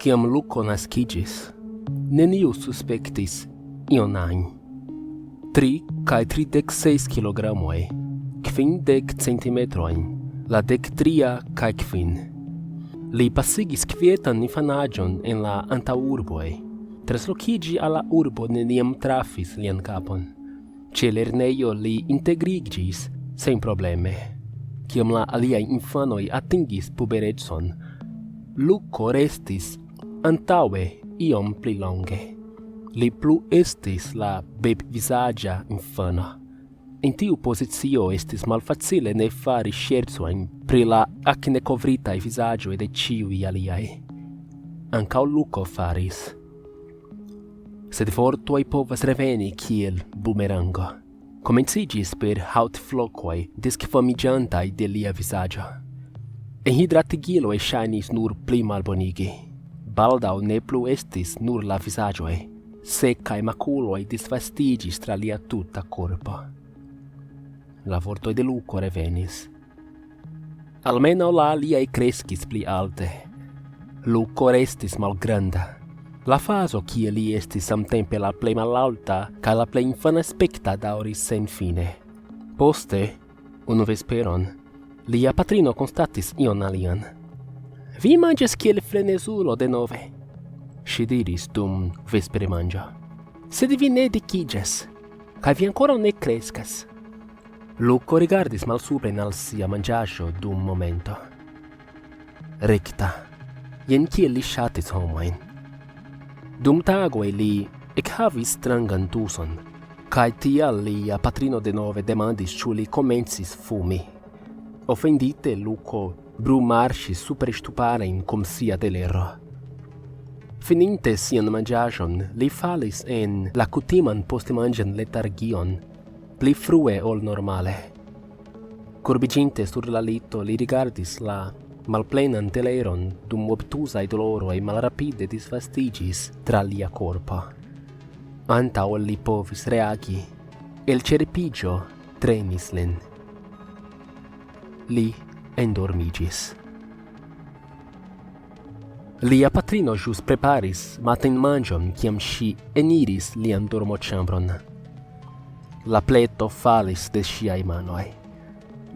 Kiam Luko naskiĝis, neniu suspektis ion ajn. 3,36 kilogramoj, 50 centimetrojn, la 13 kaj kvin. Li pasigis kvietan infanaĝon en la antaŭurboj. Translokiĝi al la urbo neniam trafis lian kapon. Ĉe lernejo li integriĝis senprobleme. Kiam la aliaj infanoj atingis puberecon, Luko restis antaŭe iom pli longe. Li plu estis la bebvizaĝa infano. En tiu pozicio estis malfacile ne fari ŝercojn pri la aknekovritaj vizaĝoj de ĉiuj aliaj. Ankaŭ Luko faris. Sed vortoj povas reveni kiel bumerango. Komenciĝis per haŭtflokoj diskvamiĝantaj de lia vizaĝo. Enhidratigiloj ŝajnis nur pli malbonigi. Baldaŭ ne plu estis nur la vizaĝoj. Sekaj makuloj disvastiĝis tra lia tuta korpo. La vortoj de Luko revenis. Almenaŭ la aliaj kreskis pli alte. Luko restis malgranda. La fazo kie li estis samtempe la plej malalta kaj la plej infanaspekta daŭris senfine. Poste, unu vesperon, lia patrino konstatis ion alian. Vi manĝas kiel frenezulo denove, ŝi diris dum vespermanĝo. Sed vi ne dikiĝas, kaj vi ankoraŭ ne kreskas. Luko rigardis malsupren al sia manĝaĵo dum momento. Rekta, jen kiel li ŝatis homojn. Dum tagoj li ekhavis strangan tuson, kaj tial lia patrino denove demandis ĉu li komencis fumi. Ofendite Luko brumarŝis super ŝtuparojn kun sia telero. Fininte sian manĝaĵon, li falis en la kutiman postmanĝan letargion, pli frue ol normale. Kurbiĝinte sur la lito, li rigardis la malplenan teleron, dum obtuzaj doloroj malrapide disvastiĝis tra lia korpo. Antaŭ ol li povis reagi, elĉerpiĝo trenis lin. Li endormiĝis. Lia patrino ĵus preparis matenmanĝon, kiam ŝi eniris lian dormoĉambron. La pleto falis de ŝiaj manoj.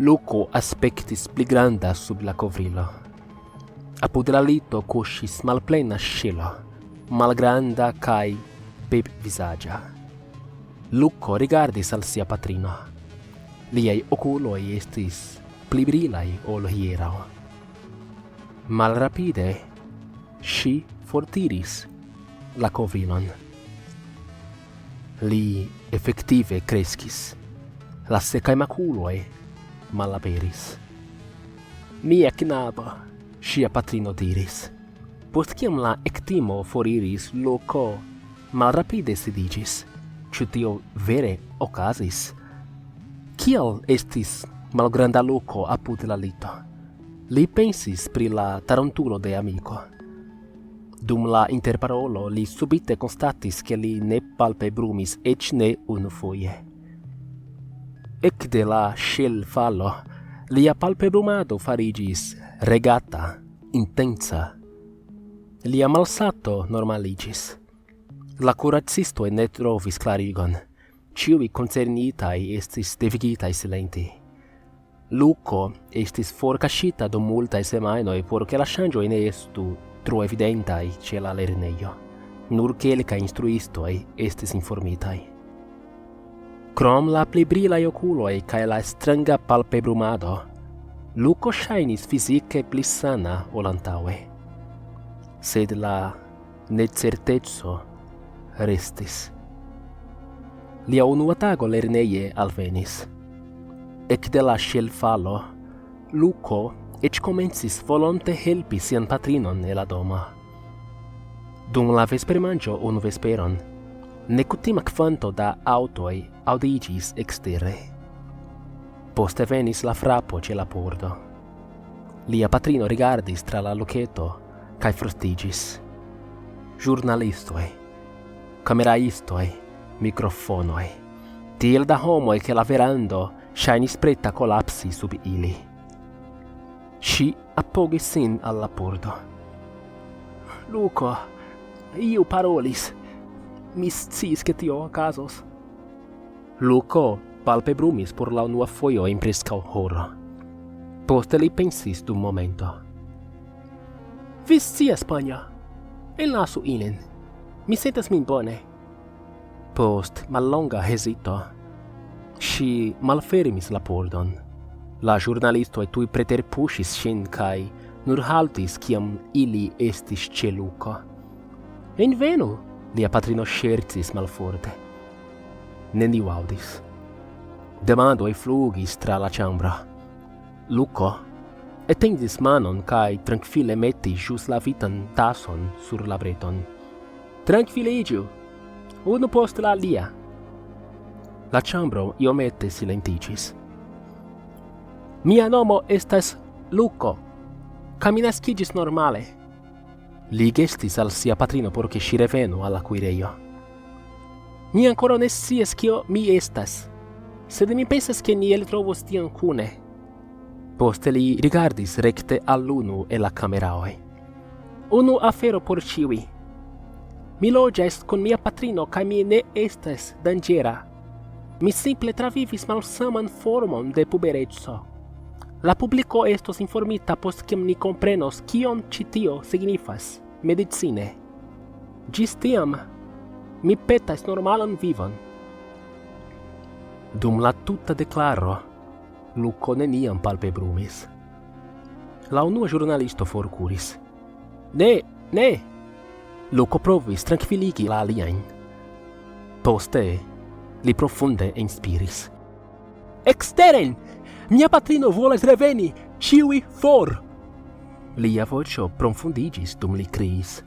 Luko aspektis pli granda sub la kovrilo. Apud la lito kuŝis malplena ŝelo, malgranda kaj bebvizaĝa. Luko rigardis al sia patrino. Liaj okuloj estis pli brilaj ol hieraŭ. Malrapide ŝi fortiris la kovrilon. Li efektive kreskis. La sekaj makuloj malaperis. Mia knabo, ŝia patrino diris. Post kiam la ektimo foriris, Luko malrapide sidiĝis. Ĉu tio vere okazis? Kial estis malgranda Luko apud la lito? Li pensis pri la tarantulo de amiko. Dum la interparolo li subite konstatis ke li ne palpebrumis eĉ ne unufoje. Ekde la ŝelfalo, lia palpebrumado fariĝis regata, intensa. Lia malsato normaliĝis. La kuracistoj ne trovis klarigon. Ĉiuj koncernitaj estis devigitaj silenti. Luko estis forkaŝita dum multaj semajnoj por ke la ŝanĝoj ne estu tro evidentaj ĉe la lernejo. Nur kelkaj instruistoj estis informitaj. Krom la pli brilaj okuloj kaj la stranga palpebrumado, Luko ŝajnis fizike pli sana ol antaŭe. Sed la necerteco restis. Lia unua tago lerneje alvenis. Ekde la ŝelfalo, Luko eĉ komencis volonte helpi sian patrinon en la domo. Dum la vespermanĝo unu vesperon, nekutima kvanto da aŭtoj aŭdiĝis ekstere. Poste venis la frapo ĉe la pordo. Lia patrino rigardis tra la luketo kaj frostiĝis. Ĵurnalistoj, kameraistoj, mikrofonoj. Tiel da homoj ke la verando ŝajnis preta kolapsi sub ili. Ŝi apogis sin al la pordo. Luko, iu parolis. Mi sciis ke tio okazos. Luko palpebrumis por la unua fojo en preskaŭ horo. Poste li pensis dum momento. Vi scias, panjo. Enlasu ilin. Mi sentas min bone. Post mallonga hezito, ŝi malfermis la pordon. La ĵurnalistoj tuj preterpuŝis ŝin kaj nur haltis kiam ili estis ĉe Luko. Envenu, lia patrino ŝercis malforte. Neniu aŭdis. Demandoj flugis tra la ĉambro. Luko etendis manon kaj trankvile metis ĵus lavitan tason sur la breton. Trankviliĝu, unu post la alia. La ĉambro iomete silentiĝis. Mia nomo estas Luko, kaj mi naskiĝis normale. Li gestis al sia patrino por ke ŝi revenu al la kuirejo. Mi ankoraŭ ne scias kio mi estas, sed mi pensas ke ni eltrovos tion kune. Poste li rigardis rekte al unu el la kameraoj. Unu afero por ĉiuj. Mi loĝas kun mia patrino kaj mi ne estas danĝera. Mi simple travivis malsaman formon de pubereco. La publiko estos informita post kiam ni komprenos kion ĉi tio signifas medicine. Ĝis tiam, mi petas normalan vivon. Dum la tuta deklaro, Luko neniam palpebrumis. La unua ĵurnalisto forkuris. Ne! Luko provis trankviligi la aliajn. Poste li profunde inspiris. Eksteren! Mia patrino volas reveni! Ĉiuj for! Lia voĉo profundiĝis dum li kriis.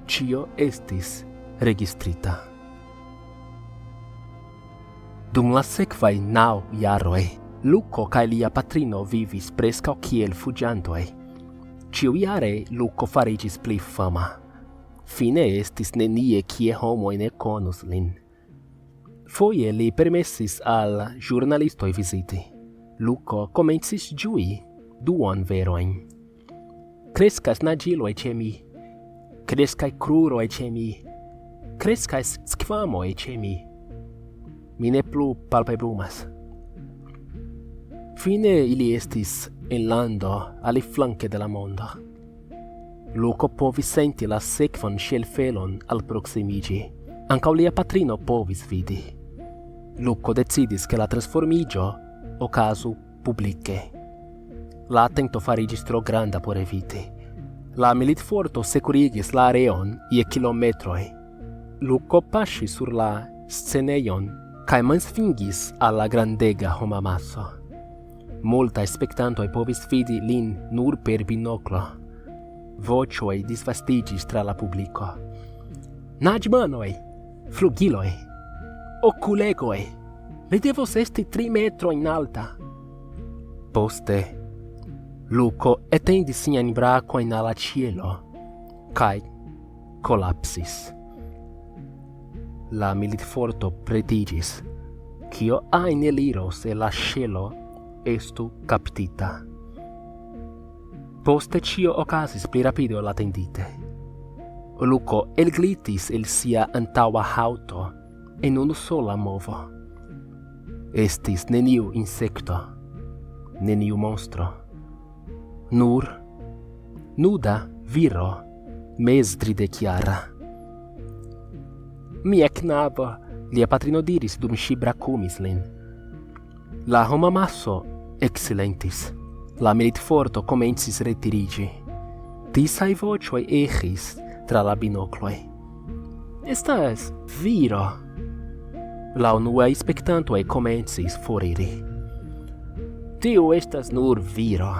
Ĉio estis registrita. Dum la sekvaj 9 jaroj, Luko kaj lia patrino vivis preskaŭ kiel fuĝantoj. Ĉiujare Luko fariĝis pli fama. Fine estis nenie kie homoj ne konus lin. Foje li permesis al ĵurnalistoj viziti. Luko komencis ĝui duon verojn. Kreskas naĝiloj ĉe mi, kreskas kruroj ĉe mi, kreskas skvamoj ĉe mi. Mi ne plu palpebrumas. Fine ili estis en lando aliflanke de la mondo. Luko povis senti la sekvan ŝelfelon alproksimiĝi. Ankaŭ lia patrino povis vidi. Luko decidis ke la transformiĝo okazu publike. La atento fariĝis tro granda por eviti. La militforto sekurigis la areon je kilometroj. Luko paŝis sur la scenejon kaj mansfingis al la grandega homamaso. Multaj spektantoj povis vidi lin nur per binoklo. Voĉoj disvastiĝis tra la publiko. Naĝmanoj, flugiloj, okulegoj. Li devos esti 3 metrojn alta. Poste, Luko etendis siajn brakojn al la ĉielo kaj kolapsis. La militforto pretiĝis. Kio ajn eliros el la ŝelo estu kaptita. Poste ĉio okazis pli rapide ol atendite. Luko elglitis el sia antaŭa haŭto en unu sola movo. Estis neniu insekto, neniu monstro. Nur nuda viro mez-tridekjara. Mia knabo, lia patrino diris dum ŝi brakumis lin. La homamaso eksilentis. La militforto komencis retiriĝi. Disaj voĉoj eĥis tra la binokloj. Estas viro. La unuaj spektantoj komencis foriri. Tio estas nur viro,